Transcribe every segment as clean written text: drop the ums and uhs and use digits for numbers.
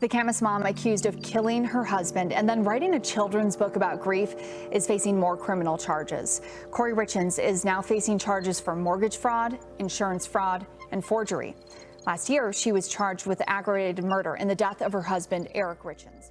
The Camas mom, accused of killing her husband and then writing a children's book about grief, is facing more criminal charges. Kouri Richins is now facing charges for mortgage fraud, insurance fraud, and forgery. Last year, she was charged with aggravated murder in the death of her husband, Kouri Richins.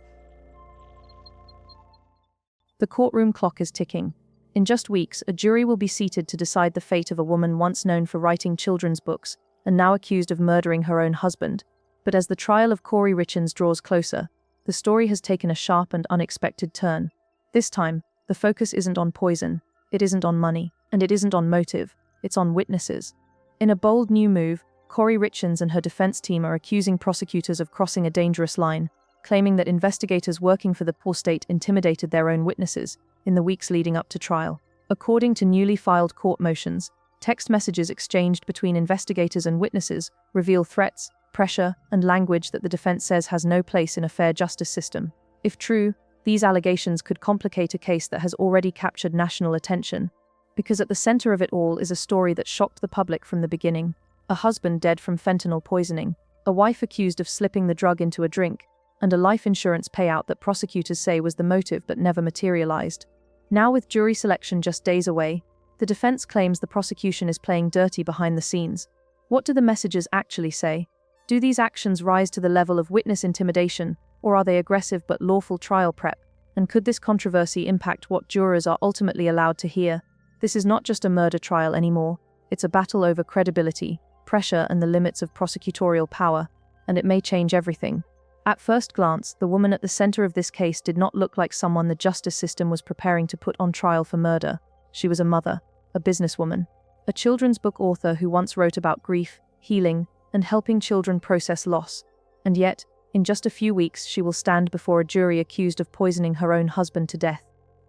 The courtroom clock is ticking. In just weeks, a jury will be seated to decide the fate of a woman once known for writing children's books and now accused of murdering her own husband. But as the trial of Kouri Richins draws closer, the story has taken a sharp and unexpected turn. This time, the focus isn't on poison, it isn't on money, and it isn't on motive, it's on witnesses. In a bold new move, Kouri Richins and her defense team are accusing prosecutors of crossing a dangerous line, claiming that investigators working for the poor state intimidated their own witnesses in the weeks leading up to trial. According to newly filed court motions, text messages exchanged between investigators and witnesses reveal threats, pressure, and language that the defense says has no place in a fair justice system. If true, these allegations could complicate a case that has already captured national attention, because at the center of it all is a story that shocked the public from the beginning. A husband dead from fentanyl poisoning, a wife accused of slipping the drug into a drink, and a life insurance payout that prosecutors say was the motive but never materialized. Now, with jury selection just days away, the defense claims the prosecution is playing dirty behind the scenes. What do the messages actually say? Do these actions rise to the level of witness intimidation, or are they aggressive but lawful trial prep? And could this controversy impact what jurors are ultimately allowed to hear? This is not just a murder trial anymore, it's a battle over credibility, pressure, and the limits of prosecutorial power, and it may change everything. At first glance, the woman at the center of this case did not look like someone the justice system was preparing to put on trial for murder. She was a mother, a businesswoman, a children's book author who once wrote about grief, healing, and helping children process loss. And yet, in just a few weeks, she will stand before a jury accused of poisoning her own husband to death.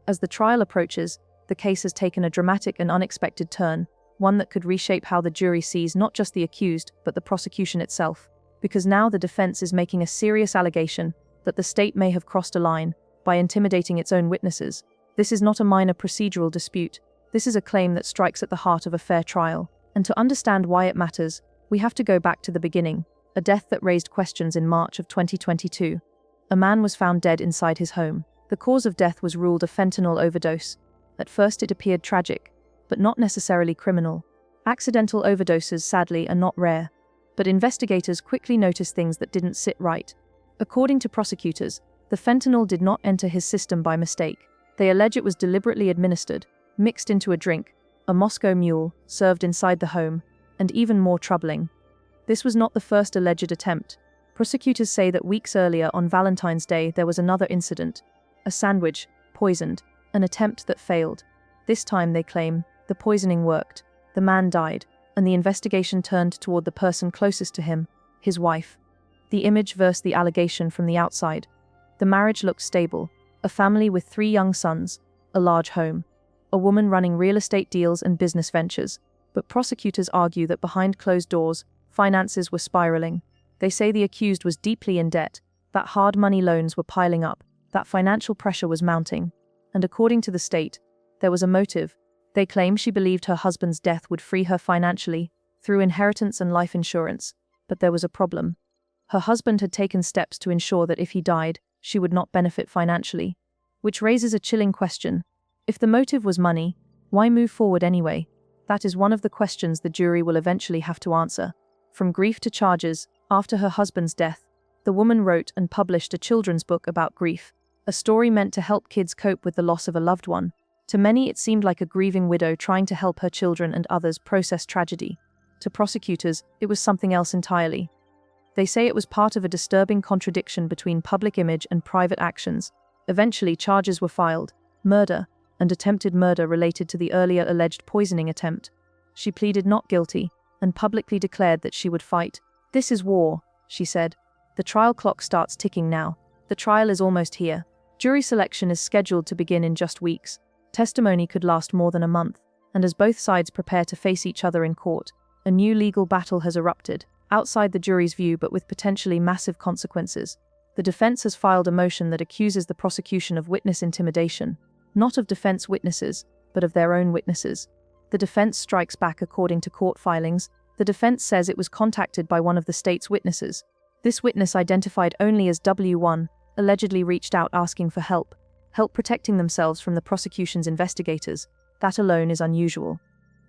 As the trial approaches, the case has taken a dramatic and unexpected turn, one that could reshape how the jury sees not just the accused, but the prosecution itself. Because now the defense is making a serious allegation that the state may have crossed a line by intimidating its own witnesses. This is not a minor procedural dispute. This is a claim that strikes at the heart of a fair trial. And to understand why it matters, we have to go back to the beginning, a death that raised questions in March of 2022. A man was found dead inside his home. The cause of death was ruled a fentanyl overdose. At first it appeared tragic, but not necessarily criminal. Accidental overdoses, sadly, are not rare. But investigators quickly noticed things that didn't sit right. According to prosecutors, the fentanyl did not enter his system by mistake. They allege it was deliberately administered, mixed into a drink, a Moscow Mule, served inside the home, and even more troubling, this was not the first alleged attempt. Prosecutors say that weeks earlier, on Valentine's Day, there was another incident. A sandwich, poisoned, an attempt that failed. This time, they claim, the poisoning worked. The man died, and the investigation turned toward the person closest to him, his wife. The image versus the allegation from the outside. The marriage looked stable, a family with 3 young sons, a large home, a woman running real estate deals and business ventures. But prosecutors argue that behind closed doors, finances were spiraling. They say the accused was deeply in debt, that hard money loans were piling up, that financial pressure was mounting. And according to the state, there was a motive. They claim she believed her husband's death would free her financially through inheritance and life insurance. But there was a problem. Her husband had taken steps to ensure that if he died, she would not benefit financially. Which raises a chilling question. If the motive was money, why move forward anyway? That is one of the questions the jury will eventually have to answer. From grief to charges, after her husband's death, the woman wrote and published a children's book about grief, a story meant to help kids cope with the loss of a loved one. To many, it seemed like a grieving widow trying to help her children and others process tragedy. To prosecutors, it was something else entirely. They say it was part of a disturbing contradiction between public image and private actions. Eventually, charges were filed: murder and attempted murder related to the earlier alleged poisoning attempt. She pleaded not guilty and publicly declared that she would fight. "This is war," she said. The trial clock starts ticking now. The trial is almost here. Jury selection is scheduled to begin in just weeks. Testimony could last more than a month. And as both sides prepare to face each other in court, a new legal battle has erupted, outside the jury's view but with potentially massive consequences. The defense has filed a motion that accuses the prosecution of witness intimidation. Not of defense witnesses, but of their own witnesses. The defense strikes back according to court filings. The defense says it was contacted by one of the state's witnesses. This witness, identified only as W1, allegedly reached out asking for help protecting themselves from the prosecution's investigators. That alone is unusual.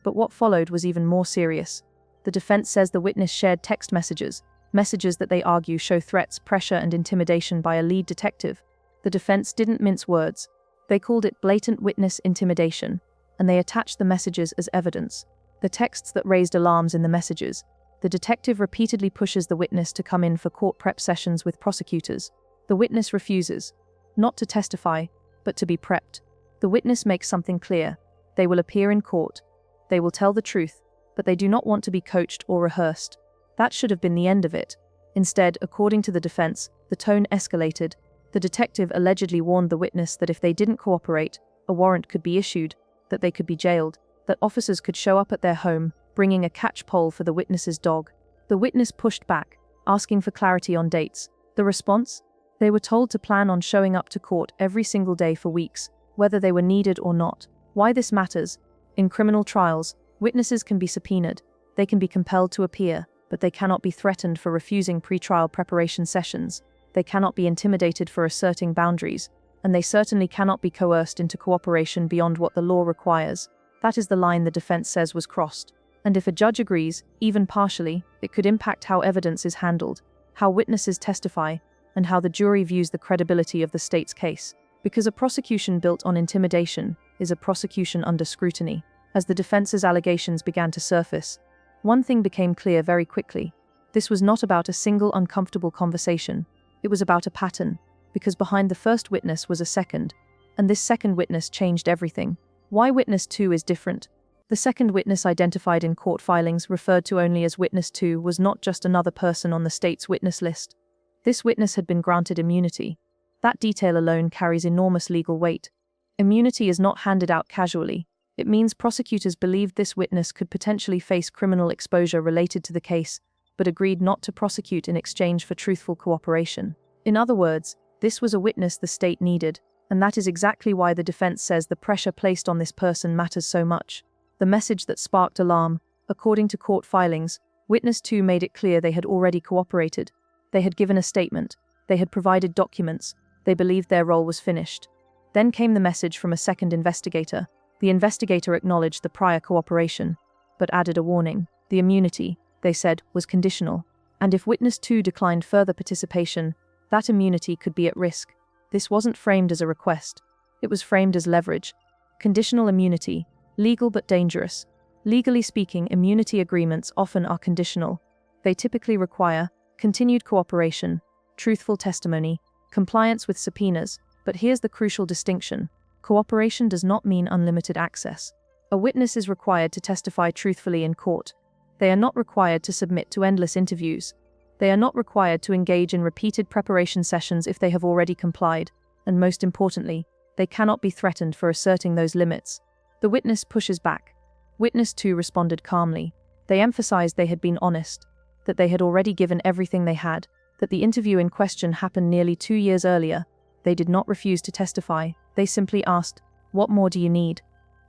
But what followed was even more serious. The defense says the witness shared text messages that they argue show threats, pressure, and intimidation by a lead detective. The defense didn't mince words. They called it blatant witness intimidation, and they attached the messages as evidence. The texts that raised alarms in the messages. The detective repeatedly pushes the witness to come in for court prep sessions with prosecutors. The witness refuses, not to testify, but to be prepped. The witness makes something clear. They will appear in court. They will tell the truth, but they do not want to be coached or rehearsed. That should have been the end of it. Instead, according to the defense, the tone escalated. The detective allegedly warned the witness that if they didn't cooperate, a warrant could be issued, that they could be jailed, that officers could show up at their home, bringing a catch pole for the witness's dog. The witness pushed back, asking for clarity on dates. The response? They were told to plan on showing up to court every single day for weeks, whether they were needed or not. Why this matters? In criminal trials, witnesses can be subpoenaed. They can be compelled to appear, but they cannot be threatened for refusing pre-trial preparation sessions. They cannot be intimidated for asserting boundaries, and they certainly cannot be coerced into cooperation beyond what the law requires. That is the line the defense says was crossed. And if a judge agrees, even partially, it could impact how evidence is handled, how witnesses testify, and how the jury views the credibility of the state's case. Because a prosecution built on intimidation is a prosecution under scrutiny. As the defense's allegations began to surface, one thing became clear very quickly. This was not about a single uncomfortable conversation. It was about a pattern, because behind the first witness was a second, and this second witness changed everything. Why witness 2 is different? The second witness identified in court filings, referred to only as witness 2, was not just another person on the state's witness list. This witness had been granted immunity. That detail alone carries enormous legal weight. Immunity is not handed out casually. It means prosecutors believed this witness could potentially face criminal exposure related to the case, but agreed not to prosecute in exchange for truthful cooperation. In other words, this was a witness the state needed, and that is exactly why the defense says the pressure placed on this person matters so much. The message that sparked alarm, according to court filings, witness 2 made it clear they had already cooperated. They had given a statement. They had provided documents. They believed their role was finished. Then came the message from a second investigator. The investigator acknowledged the prior cooperation, but added a warning. The immunity, they said, was conditional. And if witness 2 declined further participation, that immunity could be at risk. This wasn't framed as a request. It was framed as leverage. Conditional immunity, legal but dangerous. Legally speaking, immunity agreements often are conditional. They typically require continued cooperation, truthful testimony, compliance with subpoenas, but here's the crucial distinction. Cooperation does not mean unlimited access. A witness is required to testify truthfully in court. They are not required to submit to endless interviews. They are not required to engage in repeated preparation sessions if they have already complied, and most importantly, they cannot be threatened for asserting those limits. The witness pushes back. Witness 2 responded calmly. They emphasized they had been honest, that they had already given everything they had, that the interview in question happened nearly 2 years earlier. They did not refuse to testify. They simply asked, "What more do you need?"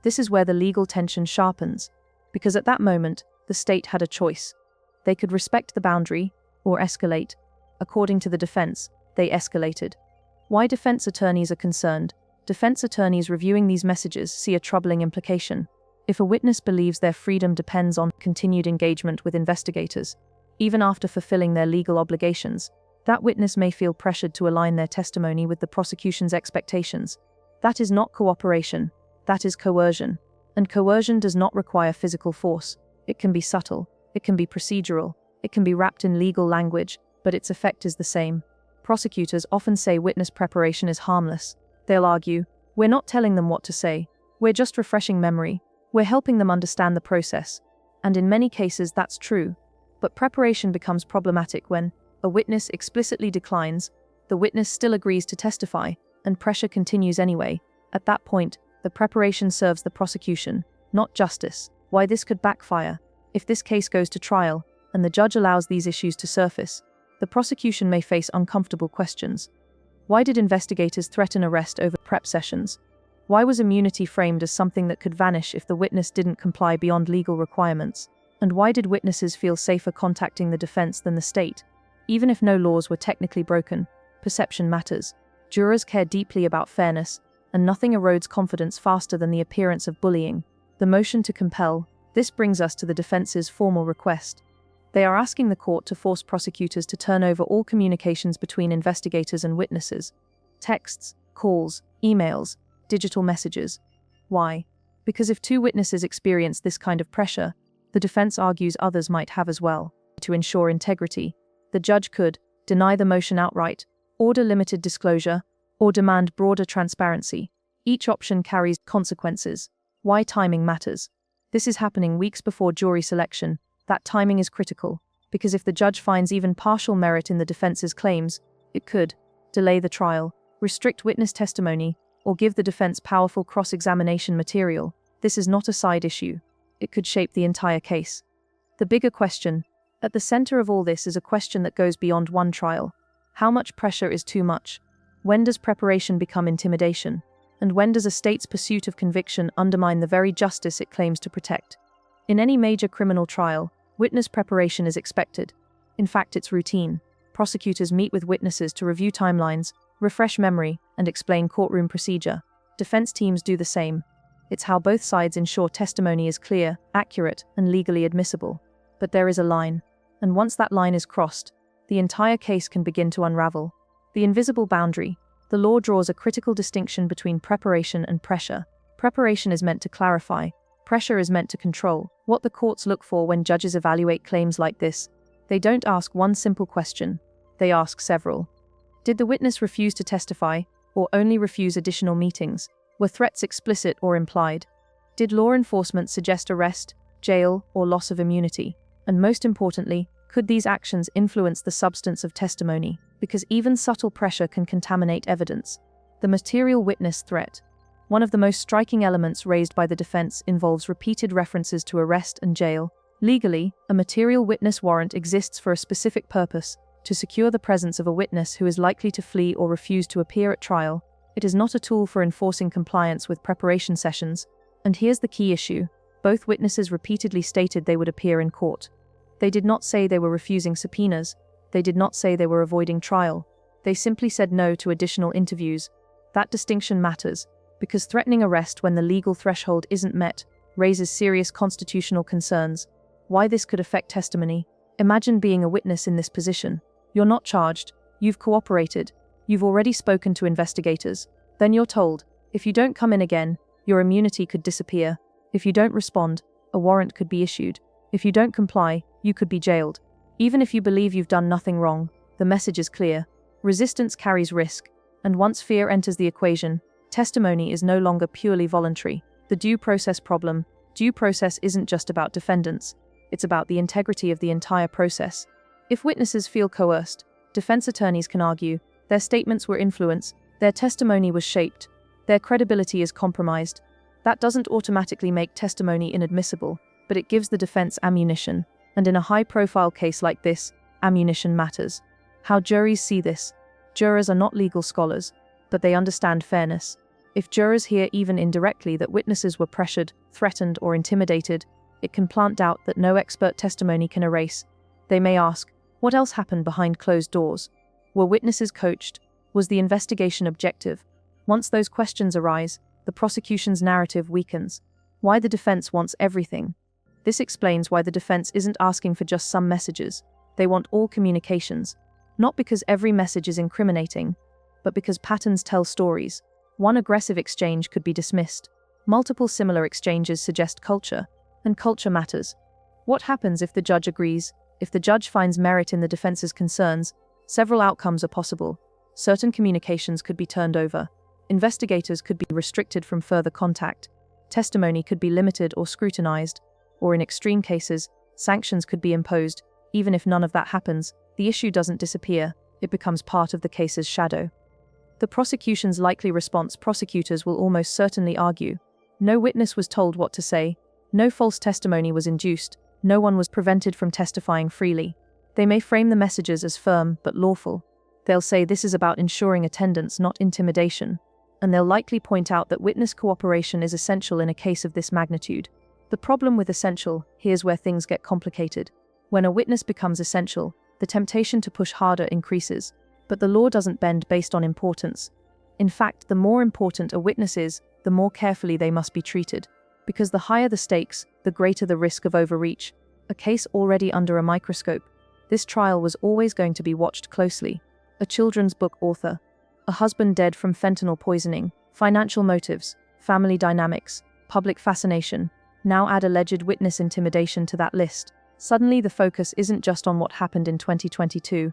This is where the legal tension sharpens, because at that moment, the state had a choice. They could respect the boundary or escalate. According to the defense, they escalated. Why defense attorneys are concerned? Defense attorneys reviewing these messages see a troubling implication. If a witness believes their freedom depends on continued engagement with investigators, even after fulfilling their legal obligations, that witness may feel pressured to align their testimony with the prosecution's expectations. That is not cooperation. That is coercion. And coercion does not require physical force. It can be subtle. It can be procedural. It can be wrapped in legal language, but its effect is the same. Prosecutors often say witness preparation is harmless. They'll argue, "We're not telling them what to say. We're just refreshing memory. We're helping them understand the process." And in many cases, that's true. But preparation becomes problematic when a witness explicitly declines, the witness still agrees to testify, and pressure continues anyway. At that point, the preparation serves the prosecution, not justice. Why this could backfire? If this case goes to trial, and the judge allows these issues to surface, the prosecution may face uncomfortable questions. Why did investigators threaten arrest over prep sessions? Why was immunity framed as something that could vanish if the witness didn't comply beyond legal requirements? And why did witnesses feel safer contacting the defense than the state? Even if no laws were technically broken, perception matters. Jurors care deeply about fairness, and nothing erodes confidence faster than the appearance of bullying. The motion to compel. This brings us to the defense's formal request. They are asking the court to force prosecutors to turn over all communications between investigators and witnesses. Texts, calls, emails, digital messages. Why? Because if two witnesses experience this kind of pressure, the defense argues others might have as well. To ensure integrity, the judge could deny the motion outright, order limited disclosure, or demand broader transparency. Each option carries consequences. Why timing matters. This is happening weeks before jury selection. That timing is critical, because if the judge finds even partial merit in the defense's claims, it could delay the trial, restrict witness testimony, or give the defense powerful cross-examination material. This is not a side issue. It could shape the entire case. The bigger question, at the center of all this, is a question that goes beyond one trial. How much pressure is too much? When does preparation become intimidation? And when does a state's pursuit of conviction undermine the very justice it claims to protect? In any major criminal trial, witness preparation is expected. In fact, it's routine. Prosecutors meet with witnesses to review timelines, refresh memory, and explain courtroom procedure. Defense teams do the same. It's how both sides ensure testimony is clear, accurate, and legally admissible. But there is a line, and once that line is crossed, the entire case can begin to unravel. The invisible boundary. The law draws a critical distinction between preparation and pressure. Preparation is meant to clarify. Pressure is meant to control. What the courts look for when judges evaluate claims like this, they don't ask one simple question. They ask several. Did the witness refuse to testify, or only refuse additional meetings? Were threats explicit or implied? Did law enforcement suggest arrest, jail, or loss of immunity? And most importantly, could these actions influence the substance of testimony? Because even subtle pressure can contaminate evidence. The material witness threat. One of the most striking elements raised by the defense involves repeated references to arrest and jail. Legally, a material witness warrant exists for a specific purpose: to secure the presence of a witness who is likely to flee or refuse to appear at trial. It is not a tool for enforcing compliance with preparation sessions. And here's the key issue. Both witnesses repeatedly stated they would appear in court. They did not say they were refusing subpoenas. They did not say they were avoiding trial. They simply said no to additional interviews. That distinction matters, because threatening arrest when the legal threshold isn't met raises serious constitutional concerns. Why this could affect testimony? Imagine being a witness in this position. You're not charged. You've cooperated. You've already spoken to investigators. Then you're told, if you don't come in again, your immunity could disappear. If you don't respond, a warrant could be issued. If you don't comply, you could be jailed. Even if you believe you've done nothing wrong, the message is clear. Resistance carries risk, and once fear enters the equation, testimony is no longer purely voluntary. The due process problem. Due process isn't just about defendants. It's about the integrity of the entire process. If witnesses feel coerced, defense attorneys can argue their statements were influenced, their testimony was shaped, their credibility is compromised. That doesn't automatically make testimony inadmissible, but it gives the defense ammunition. And in a high-profile case like this, ammunition matters. How juries see this. Jurors are not legal scholars, but they understand fairness. If jurors hear even indirectly that witnesses were pressured, threatened, or intimidated, it can plant doubt that no expert testimony can erase. They may ask, what else happened behind closed doors? Were witnesses coached? Was the investigation objective? Once those questions arise, the prosecution's narrative weakens. Why the defense wants everything. This explains why the defense isn't asking for just some messages. They want all communications. Not because every message is incriminating, but because patterns tell stories. One aggressive exchange could be dismissed. Multiple similar exchanges suggest culture, and culture matters. What happens if the judge agrees? If the judge finds merit in the defense's concerns, several outcomes are possible. Certain communications could be turned over. Investigators could be restricted from further contact. Testimony could be limited or scrutinized. Or in extreme cases, sanctions could be imposed. Even if none of that happens, the issue doesn't disappear. It becomes part of the case's shadow. The prosecution's likely response: prosecutors will almost certainly argue. No witness was told what to say. No false testimony was induced. No one was prevented from testifying freely. They may frame the messages as firm but lawful. They'll say this is about ensuring attendance, not intimidation. And they'll likely point out that witness cooperation is essential in a case of this magnitude. The problem with essential, here's where things get complicated. When a witness becomes essential, the temptation to push harder increases. But the law doesn't bend based on importance. In fact, the more important a witness is, the more carefully they must be treated. Because the higher the stakes, the greater the risk of overreach. A case already under a microscope, this trial was always going to be watched closely. A children's book author, a husband dead from fentanyl poisoning, financial motives, family dynamics, public fascination. Now add alleged witness intimidation to that list. Suddenly the focus isn't just on what happened in 2022.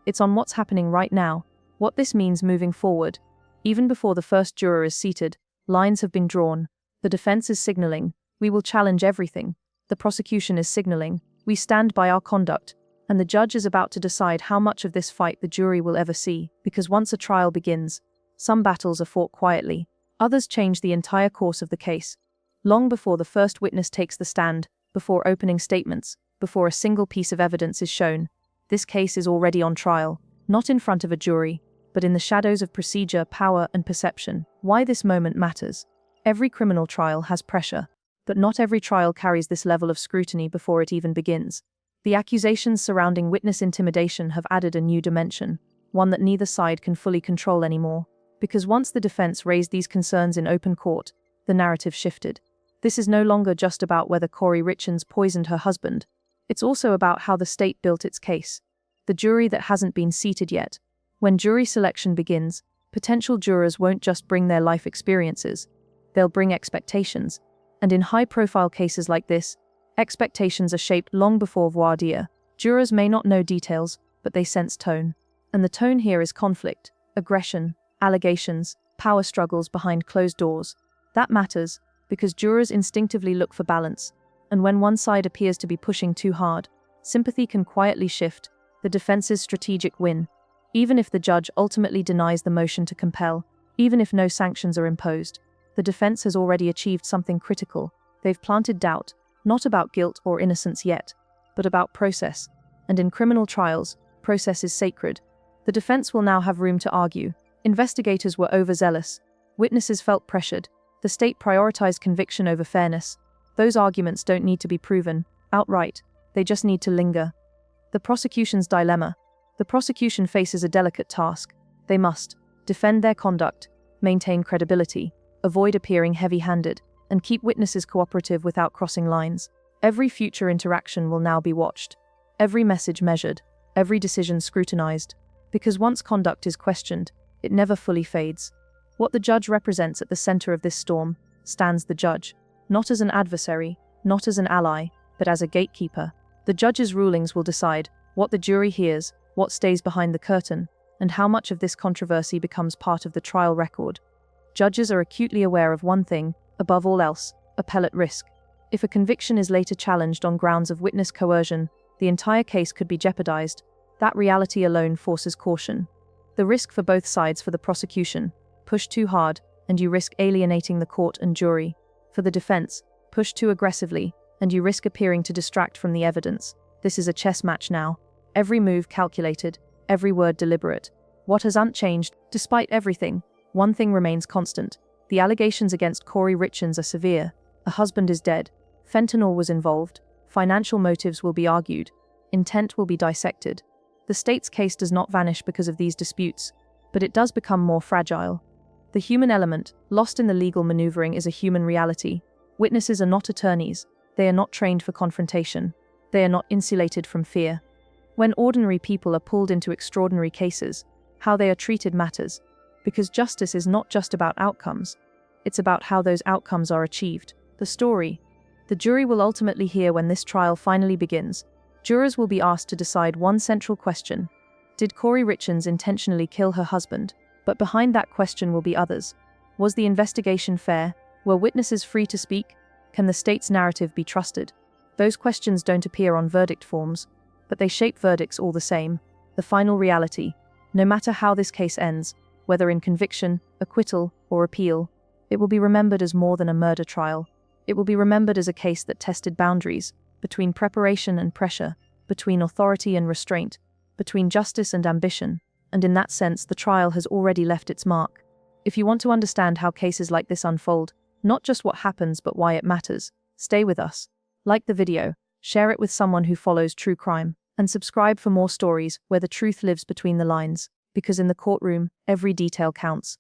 It's on what's happening right now, what this means moving forward. Even before the first juror is seated, lines have been drawn. The defense is signaling, we will challenge everything. The prosecution is signaling, we stand by our conduct. And the judge is about to decide how much of this fight the jury will ever see, because once a trial begins, some battles are fought quietly, others change the entire course of the case. Long before the first witness takes the stand, before opening statements, before a single piece of evidence is shown, this case is already on trial, not in front of a jury, but in the shadows of procedure, power, and perception. Why this moment matters. Every criminal trial has pressure, but not every trial carries this level of scrutiny before it even begins. The accusations surrounding witness intimidation have added a new dimension, one that neither side can fully control anymore, because once the defense raised these concerns in open court, the narrative shifted. This is no longer just about whether Kouri Richins poisoned her husband. It's also about how the state built its case. The jury that hasn't been seated yet. When jury selection begins, potential jurors won't just bring their life experiences, they'll bring expectations. And in high-profile cases like this, expectations are shaped long before voir dire. Jurors may not know details, but they sense tone. And the tone here is conflict, aggression, allegations, power struggles behind closed doors. That matters, because jurors instinctively look for balance. And when one side appears to be pushing too hard, sympathy can quietly shift, the defense's strategic win. Even if the judge ultimately denies the motion to compel, even if no sanctions are imposed, the defense has already achieved something critical. They've planted doubt, not about guilt or innocence yet, but about process. And in criminal trials, process is sacred. The defense will now have room to argue. Investigators were overzealous. Witnesses felt pressured. The state prioritized conviction over fairness. Those arguments don't need to be proven outright. They just need to linger. The prosecution's dilemma. The prosecution faces a delicate task. They must defend their conduct, maintain credibility, avoid appearing heavy-handed, and keep witnesses cooperative without crossing lines. Every future interaction will now be watched, every message measured, every decision scrutinized, because once conduct is questioned, it never fully fades. What the judge represents at the center of this storm stands the judge, not as an adversary, not as an ally, but as a gatekeeper. The judge's rulings will decide what the jury hears, what stays behind the curtain, and how much of this controversy becomes part of the trial record. Judges are acutely aware of one thing, above all else, appellate risk. If a conviction is later challenged on grounds of witness coercion, the entire case could be jeopardized. That reality alone forces caution. The risk for both sides. For the prosecution, push too hard, and you risk alienating the court and jury. For the defense, push too aggressively, and you risk appearing to distract from the evidence. This is a chess match now. Every move calculated, every word deliberate. What has unchanged, despite everything? One thing remains constant. The allegations against Kouri Richins are severe. A husband is dead. Fentanyl was involved. Financial motives will be argued. Intent will be dissected. The state's case does not vanish because of these disputes, but it does become more fragile. The human element, lost in the legal maneuvering, is a human reality. Witnesses are not attorneys. They are not trained for confrontation. They are not insulated from fear. When ordinary people are pulled into extraordinary cases, how they are treated matters. Because justice is not just about outcomes. It's about how those outcomes are achieved. The story. The jury will ultimately hear when this trial finally begins. Jurors will be asked to decide one central question. Did Kouri Richins intentionally kill her husband? But behind that question will be others. Was the investigation fair? Were witnesses free to speak? Can the state's narrative be trusted? Those questions don't appear on verdict forms, but they shape verdicts all the same. The final reality. No matter how this case ends, whether in conviction, acquittal, or appeal, it will be remembered as more than a murder trial. It will be remembered as a case that tested boundaries, between preparation and pressure, between authority and restraint, between justice and ambition, and in that sense the trial has already left its mark. If you want to understand how cases like this unfold, not just what happens but why it matters, stay with us. Like the video, share it with someone who follows true crime, And subscribe for more stories where the truth lives between the lines, because in the courtroom, every detail counts.